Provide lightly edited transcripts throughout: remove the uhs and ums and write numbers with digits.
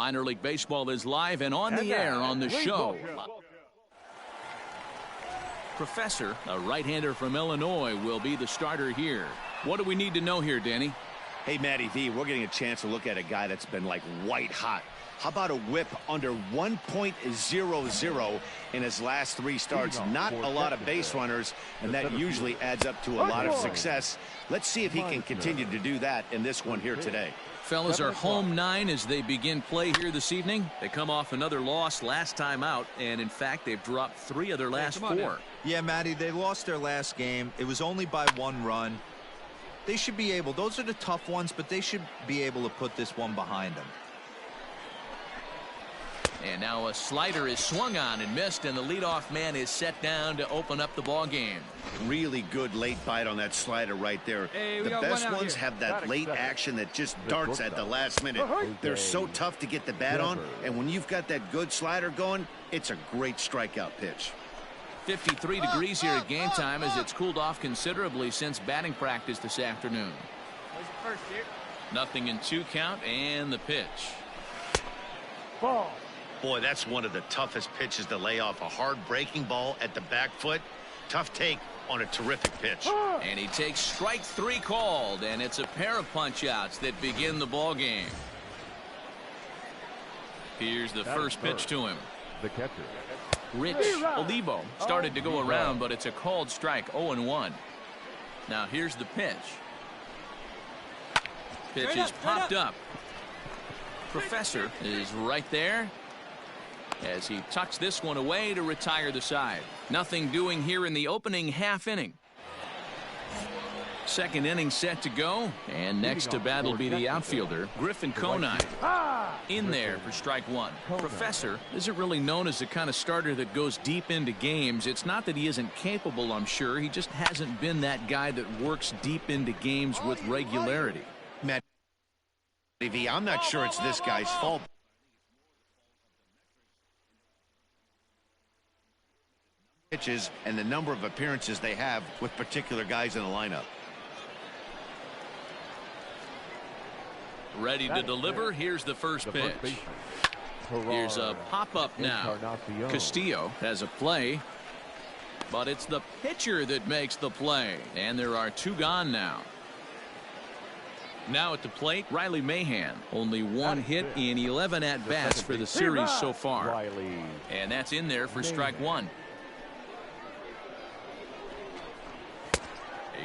Minor League Baseball is live and on the air on the show. Professor, a right-hander from Illinois, will be the starter here. What do we need to know here, Danny? Hey, Matty V, we're getting a chance to look at a guy that's been like white hot. How about a whip under 1.00 in his last 3 starts? Not a lot of base runners, and that usually adds up to a lot of success. Let's see if he can continue to do that in this one here today. Fellas are home 9 as they begin play here this evening. They come off another loss last time out, and in fact, they've dropped 3 of their last 4. Yeah, Matty, they lost their last game. It was only by 1 run. They should be able, those are the tough ones, but they should be able to put this one behind them. And now a slider is swung on and missed, and the leadoff man is set down to open up the ball game. Really good late bite on that slider right there. The best ones have that late action that just darts at the last minute. They're so tough to get the bat on, and when you've got that good slider going, it's a great strikeout pitch. 53 degrees here at game time as it's cooled off considerably since batting practice this afternoon. Nothing in 2 count, and the pitch. Ball. Boy, that's one of the toughest pitches to lay off. A hard breaking ball at the back foot. Tough take on a terrific pitch. And he takes strike 3 called, and it's a pair of punch-outs that begin the ball game. Here's the first pitch to him. The catcher. Rich Olivo started to go around, but it's a called strike, 0-1. Now here's the pitch. Pitch is popped up. Professor is right there as he tucks this one away to retire the side. Nothing doing here in the opening half inning. Second inning set to go, and next to bat will be the outfielder, Griffin Conine. In there for strike 1. Professor isn't really known as the kind of starter that goes deep into games. It's not that he isn't capable, I'm sure. He just hasn't been that guy that works deep into games with regularity. Matt V, I'm not sure it's this guy's fault. Pitches and the number of appearances they have with particular guys in the lineup. Ready to deliver. Here's the first pitch. Here's a pop-up now. Castillo has a play, but it's the pitcher that makes the play, and there are 2 gone now. Now at the plate, Riley Mahan. Only 1 hit in 11 at-bats for the series so far. And that's in there for strike 1.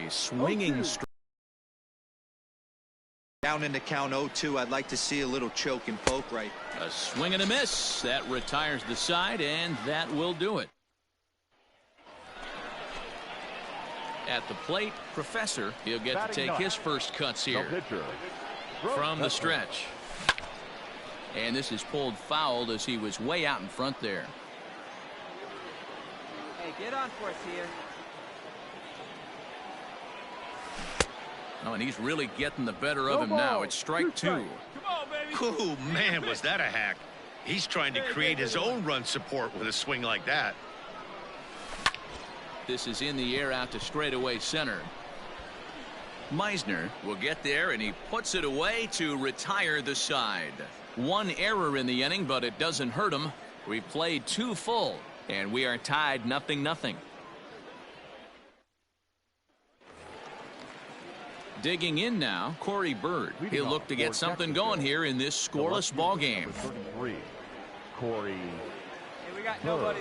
A swinging strike. Down in the count 0-2, I'd like to see a little choke and poke right. A swing and a miss. That retires the side, and that will do it. At the plate, Professor, he'll get to take his first cuts here from the stretch. And this is pulled fouled as he was way out in front there. Hey, get on for us here. Oh, and he's really getting the better of him now. It's strike 2. Come on, baby. Oh, man, was that a hack. He's trying to create his own run support with a swing like that. This is in the air out to straightaway center. Meisner will get there, and he puts it away to retire the side. 1 error in the inning, but it doesn't hurt him. We played 2 full, and we are tied 0-0. Digging in now, Corey Bird. He'll look to get something going here in this scoreless ball game. Corey. Hey, we got nobody.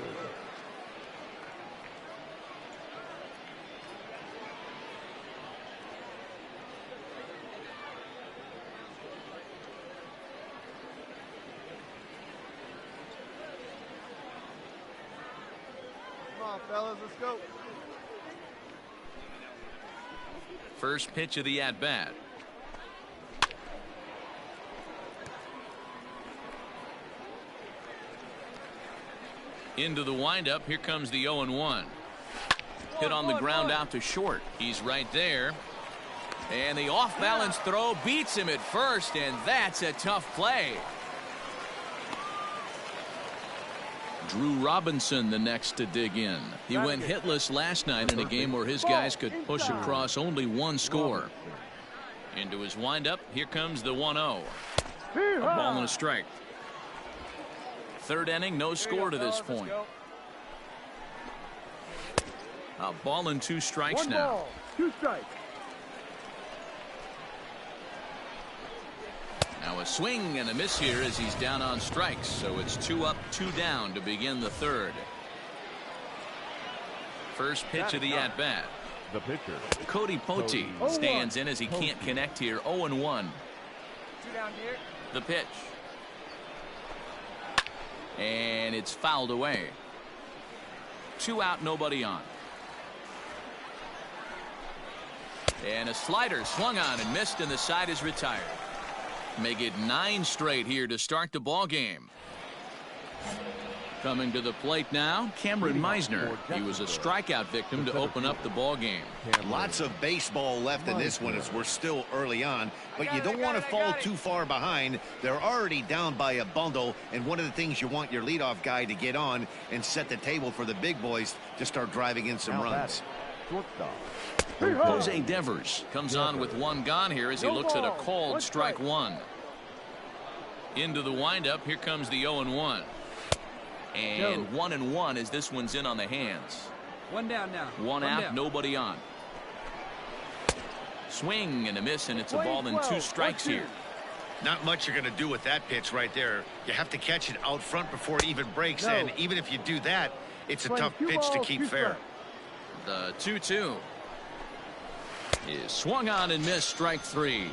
Come on, fellas, let's go. First pitch of the at-bat. Into the windup. Here comes the 0-1. Hit on the ground out to short. He's right there. And the off-balance throw beats him at first, and that's a tough play. Drew Robinson the next to dig in. He went hitless last night in a game where his guys could push across only 1 score. Into his windup. Here comes the 1-0. A ball and a strike. Third inning, no score to this point. A ball and 2 strikes One now. ball, 2 strikes. Now a swing and a miss here as he's down on strikes. So it's 2 up, 2 down to begin the third. First pitch of the at-bat. The pitcher. Cody Poti stands in as he can't connect here. 0-1. 2 down here. The pitch. And it's fouled away. 2 out, nobody on. And a slider swung on and missed, and the side is retired. Make it 9 straight here to start the ball game. Coming to the plate now, Cameron Meisner. He was a strikeout victim to open up the ball game. Lots of baseball left in this one as we're still early on, but you don't want to fall too far behind. They're already down by a bundle, and one of the things you want your leadoff guy to get on and set the table for the big boys to start driving in some runs. Jose Devers comes on with 1 gone here as he looks at a called strike 1. Into the windup, here comes the 0-1. And 1-1 as this one's in on the hands. 1 down now. 1 out, nobody on. Swing and a miss, and it's a ball and 2 strikes here. Not much you're going to do with that pitch right there. You have to catch it out front before it even breaks, and even if you do that, it's a tough pitch to keep fair. The 2-2 is swung on and missed, strike 3.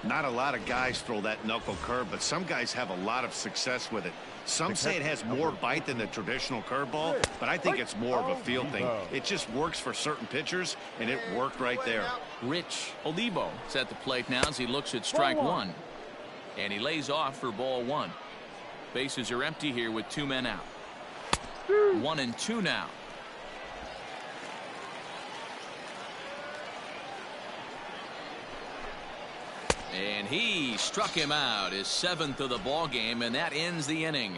Not a lot of guys throw that knuckle curve, but some guys have a lot of success with it. Some say it has more bite than the traditional curveball, but I think it's more of a feel thing. It just works for certain pitchers, and it worked right there. Rich Olivo is at the plate now as he looks at strike 1. And he lays off for ball 1. Bases are empty here with 2 men out. 1-2 now. And he struck him out, his 7th of the ball game, and that ends the inning.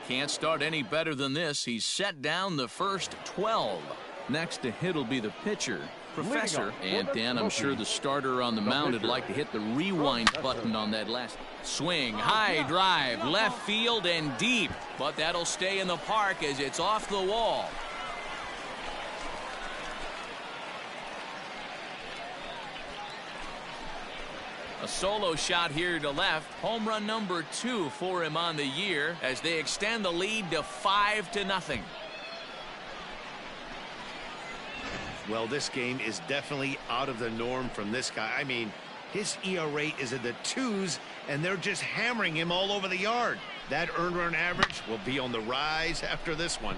Can't start any better than this. He's set down the first 12. Next to hit will be the pitcher, Professor. And Dan, I'm sure the starter on the mound would like to hit the rewind button on that last swing. High drive, left field and deep, but that'll stay in the park as it's off the wall. A solo shot here to left. Home run number 2 for him on the year as they extend the lead to 5-0. Well, this game is definitely out of the norm from this guy. I mean, his ERA is in the 2s, and they're just hammering him all over the yard. That earned run average will be on the rise after this one.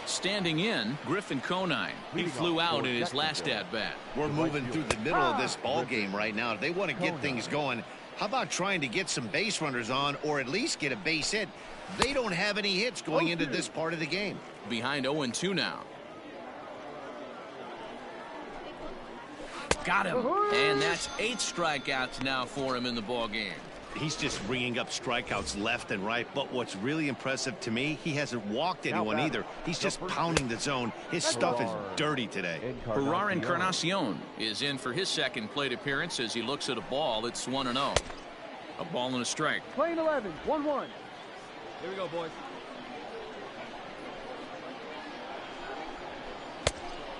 Standing in, Griffin Conine. He flew out in his last at-bat. We're moving through the middle of this ball game right now. If they want to get things going, how about trying to get some base runners on or at least get a base hit? They don't have any hits going into this part of the game. Behind 0-2 now. Got him. And that's 8 strikeouts now for him in the ball game. He's just ringing up strikeouts left and right, but what's really impressive to me, he hasn't walked anyone either. He's just pounding the zone. His stuff is dirty today. Gerard Encarnacion is in for his second plate appearance as he looks at a ball. It's 1-0. A ball and a strike. Playing 11, 1-1. Here we go, boys.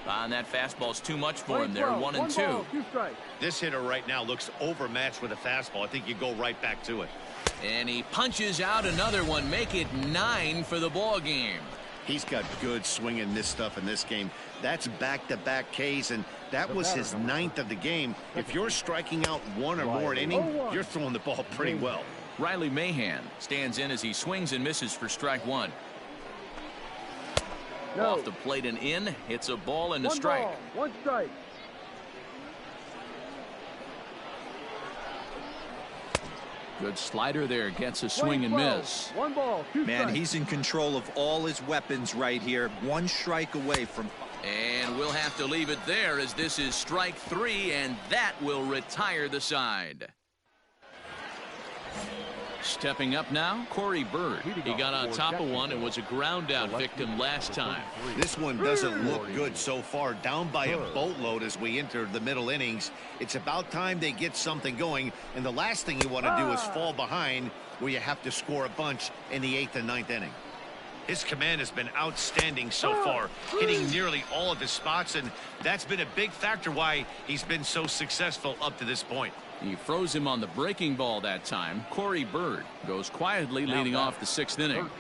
On that fastball's too much for him there. 1-2. This hitter right now looks overmatched with a fastball. I think you go right back to it. And he punches out another one. Make it 9 for the ball game. He's got good swing and miss stuff in this game. That's back-to-back Ks, and that was his 9th of the game. If you're striking out 1 or more an inning, you're throwing the ball pretty well. Riley Mahan stands in as he swings and misses for strike 1. Off the plate and in. It's a ball and a strike. 1 strike. Good slider there. Gets a swing and miss. 1 ball, 2 Man, he's in control of all his weapons right here. 1 strike away from. And we'll have to leave it there as this is strike 3, and that will retire the side. Stepping up now, Corey Bird. He got on top of one and was a ground out victim last time. This one doesn't look good so far. Down by a boatload as we enter the middle innings. It's about time they get something going, and the last thing you want to do is fall behind where you have to score a bunch in the 8th and 9th inning. His command has been outstanding so far, hitting nearly all of his spots, and that's been a big factor why he's been so successful up to this point. He froze him on the breaking ball that time. Corey Bird goes quietly leading off the 6th inning.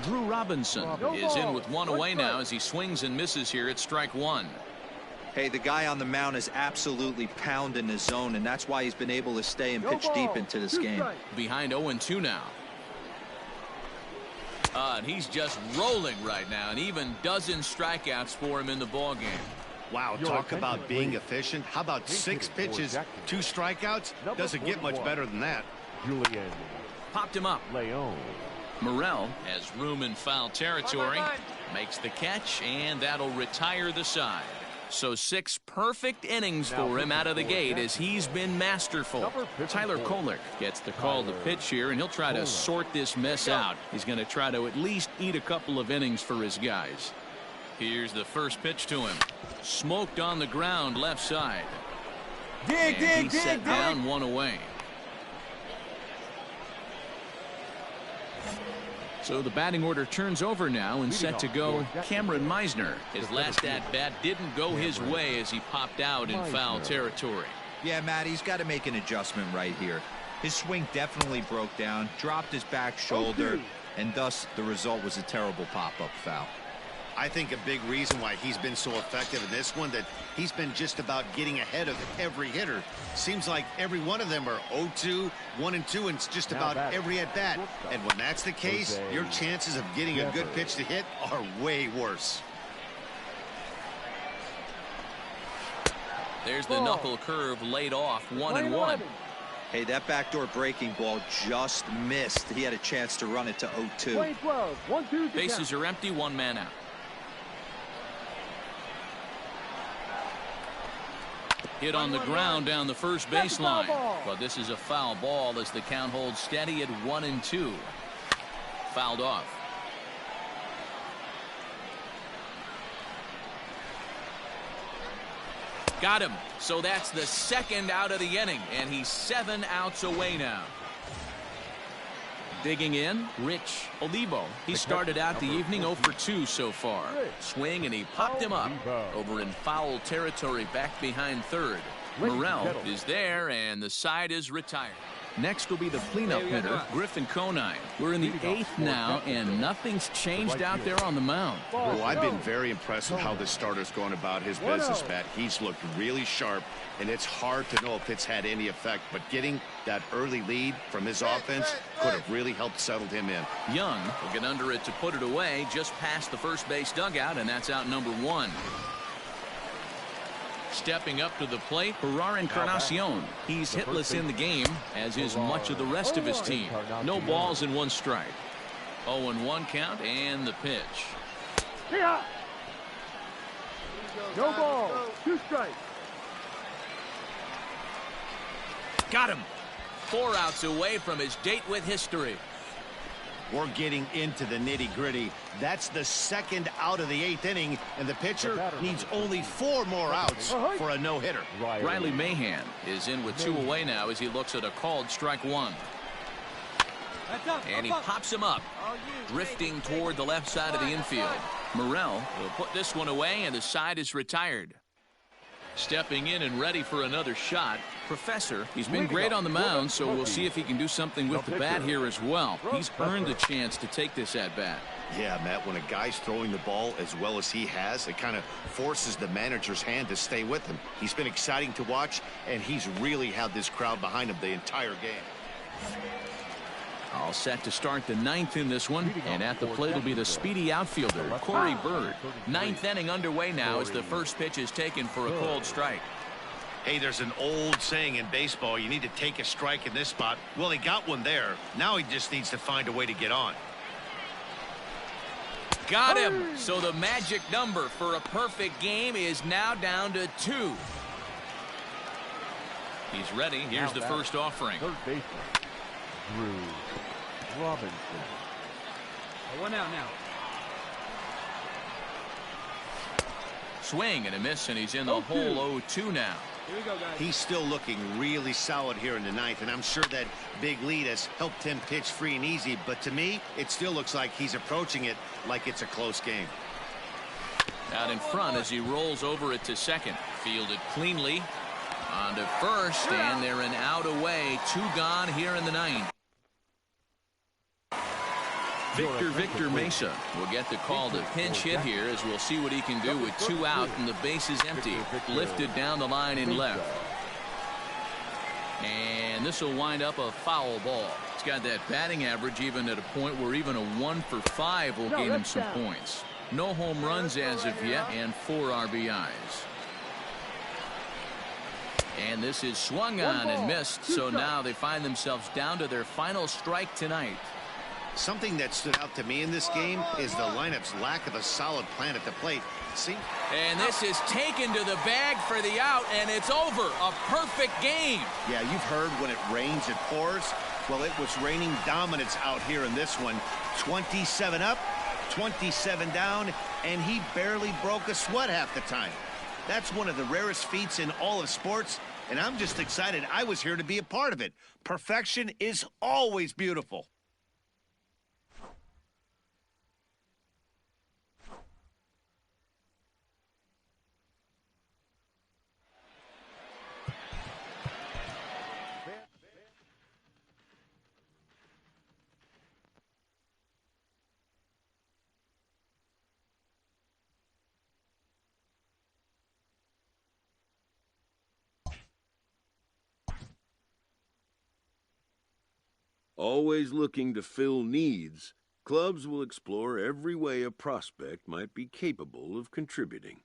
Drew Robinson is in with one away now as he swings and misses here at strike one. Hey, the guy on the mound is absolutely pounding his zone, and that's why he's been able to stay and pitch deep into this game. Behind 0-2 now. And he's just rolling right now, and even dozen strikeouts for him in the ball game. Wow, talk about being efficient. How about 6 pitches, 2 strikeouts? Doesn't get much better than that. Julian Popped him up. Leon. Morel has room in foul territory. Makes the catch, and that'll retire the side. So 6 perfect innings for him out of the gate as he's been masterful. Tyler Kolek gets the call to pitch here, and he'll try to sort this mess out. He's going to try to at least eat a couple of innings for his guys. Here's the first pitch to him. Smoked on the ground left side. He's set down, one away. So the batting order turns over now and set to go Cameron Meisner. His last at-bat didn't go his way as he popped out in foul territory. Yeah, Matt, he's got to make an adjustment right here. His swing definitely broke down, dropped his back shoulder, and thus the result was a terrible pop-up foul. I think a big reason why he's been so effective in this one, that he's been just about getting ahead of every hitter. Seems like every one of them are 0-2, 1-2, and it's just about every at-bat. And when that's the case, your chances of getting a good pitch to hit are way worse. There's the knuckle curve laid off, 1-1. Hey, that backdoor breaking ball just missed. He had a chance to run it to 0-2. Bases are empty, 1 man out. Hit on the ground down the first baseline, but this is a foul ball as the count holds steady at 1-2. Fouled off. Got him. So that's the 2nd out of the inning, and he's 7 outs away now. Digging in, Rich Olivo. He started out the evening 0 for 2 so far. Swing, and he popped him up over in foul territory back behind third. Morel is there, and the side is retired. Next will be the cleanup hitter, Griffin Conine. We're in the 8th now, and nothing's changed out there on the mound. Well, I've been very impressed with how this starter's going about his business, Matt. He's looked really sharp, and it's hard to know if it's had any effect, but getting that early lead from his offense could have really helped settle him in. Young will get under it to put it away just past the first base dugout, and that's out number 1. Stepping up to the plate, Gerard Encarnacion. He's hitless in the game, as is much of the rest of his team. No balls and 1 strike. 0-1 count, and the pitch. No ball. 2 strikes. Got him. 4 outs away from his date with history. We're getting into the nitty-gritty. That's the 2nd out of the 8th inning, and the pitcher needs only 4 more outs for a no-hitter. Riley Mahan is in with 2 away now as he looks at a called strike 1. And he pops him up, drifting toward the left side of the infield. Morel will put this one away, and the side is retired. Stepping in and ready for another shot, Professor. He's been great on the mound, so we'll see if he can do something with the bat here as well. He's earned a chance to take this at bat. Yeah, Matt, when a guy's throwing the ball as well as he has, it kind of forces the manager's hand to stay with him. He's been exciting to watch, and he's really had this crowd behind him the entire game. All set to start the 9th in this one, and at the plate will be the speedy outfielder, Corey Bird. 9th inning underway now as the first pitch is taken for a called strike. Hey, there's an old saying in baseball, you need to take a strike in this spot. Well, he got one there. Now he just needs to find a way to get on. Got him. So the magic number for a perfect game is now down to 2. He's ready. Here's the first offering. Drew Robinson. One out now. Swing and a miss, and he's in the hole 0-2 now. Here we go, guys. He's still looking really solid here in the ninth, and I'm sure that big lead has helped him pitch free and easy, but to me, it still looks like he's approaching it like it's a close game. Out in front as he rolls over it to second. Fielded cleanly. On to first, and they're an out away. 2 gone here in the ninth. Victor Mesa will get the call to pinch hit here, as we'll see what he can do with 2 out and the bases empty. Lifted down the line in left. And this will wind up a foul ball. He's got that batting average even at a point where even a 1 for 5 will gain him some points. No home runs as of yet, and 4 RBIs. And this is swung on and missed, so now they find themselves down to their final strike tonight. Something that stood out to me in this game is the lineup's lack of a solid plan at the plate. See? And this is taken to the bag for the out, and it's over. A perfect game. Yeah, you've heard when it rains, it pours. Well, it was raining dominance out here in this one. 27 up, 27 down, and he barely broke a sweat half the time. That's one of the rarest feats in all of sports, and I'm just excited I was here to be a part of it. Perfection is always beautiful. Always looking to fill needs, clubs will explore every way a prospect might be capable of contributing.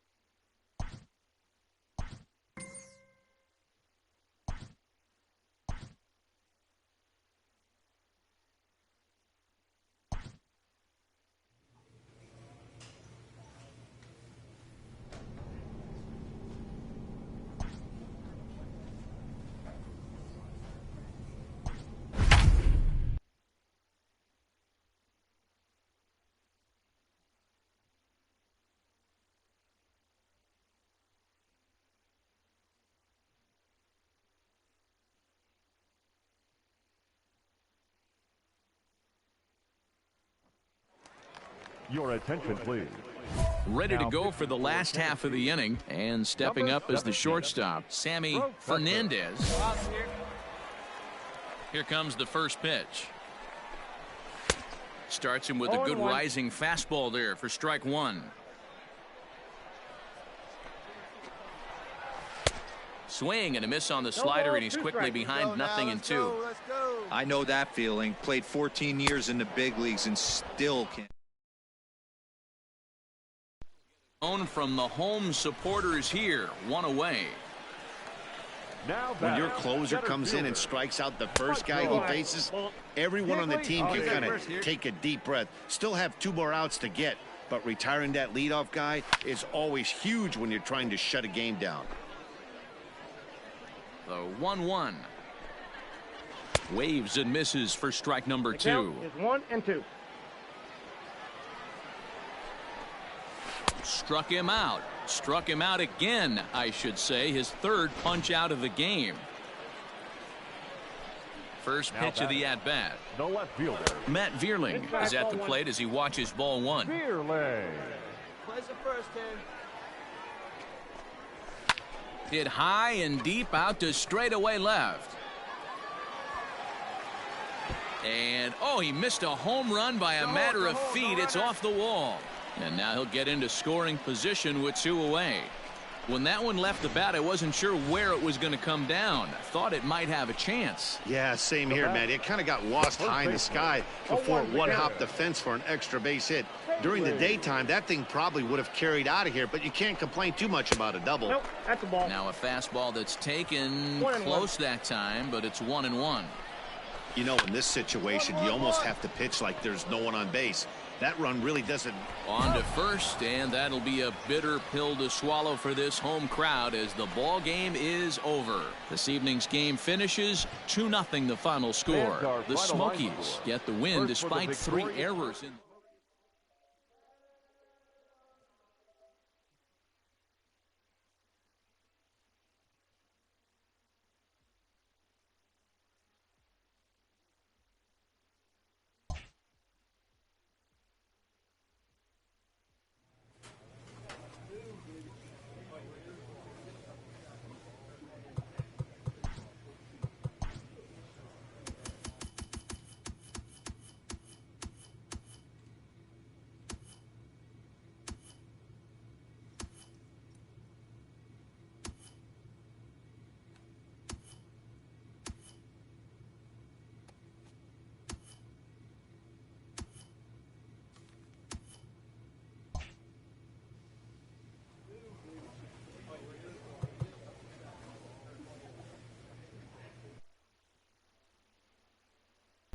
Your attention, please. Ready to go for the last half of the inning, and stepping up as the shortstop, Sammy Fernandez. Here comes the first pitch. Starts him with a good rising fastball there for strike 1. Swing and a miss on the slider, and he's quickly behind 0-2. I know that feeling. Played 14 years in the big leagues and still can't. From the home supporters here, 1 away. When your closer comes in and strikes out the first guy he faces, everyone on the team can kind of take a deep breath. Still have 2 more outs to get, but retiring that leadoff guy is always huge when you're trying to shut a game down. The 1-1. Waves and misses for strike number 2. Is 1 and 2. Struck him out. Struck him out again, I should say. His 3rd punch out of the game. First pitch of the at-bat. The left fielder. Matt Vierling is at the plate as he watches ball 1. Vierling. Plays the first here. Hit high and deep out to straightaway left. And, oh, he missed a home run by a matter of feet. It's off the wall. And now he'll get into scoring position with 2 away. When that one left the bat, I wasn't sure where it was going to come down. I thought it might have a chance. Yeah, same here, man. It kind of got lost high in the sky before it one-hopped the fence for an extra base hit. During the daytime, that thing probably would have carried out of here, but you can't complain too much about a double. Nope, that's a ball. Now a fastball that's taken close that time, but it's 1-1. You know, in this situation, you almost have to pitch like there's no one on base. That run really doesn't. On to first, and that'll be a bitter pill to swallow for this home crowd as the ball game is over. This evening's game finishes 2-0 the final score. The Smokies get the win despite 3 errors in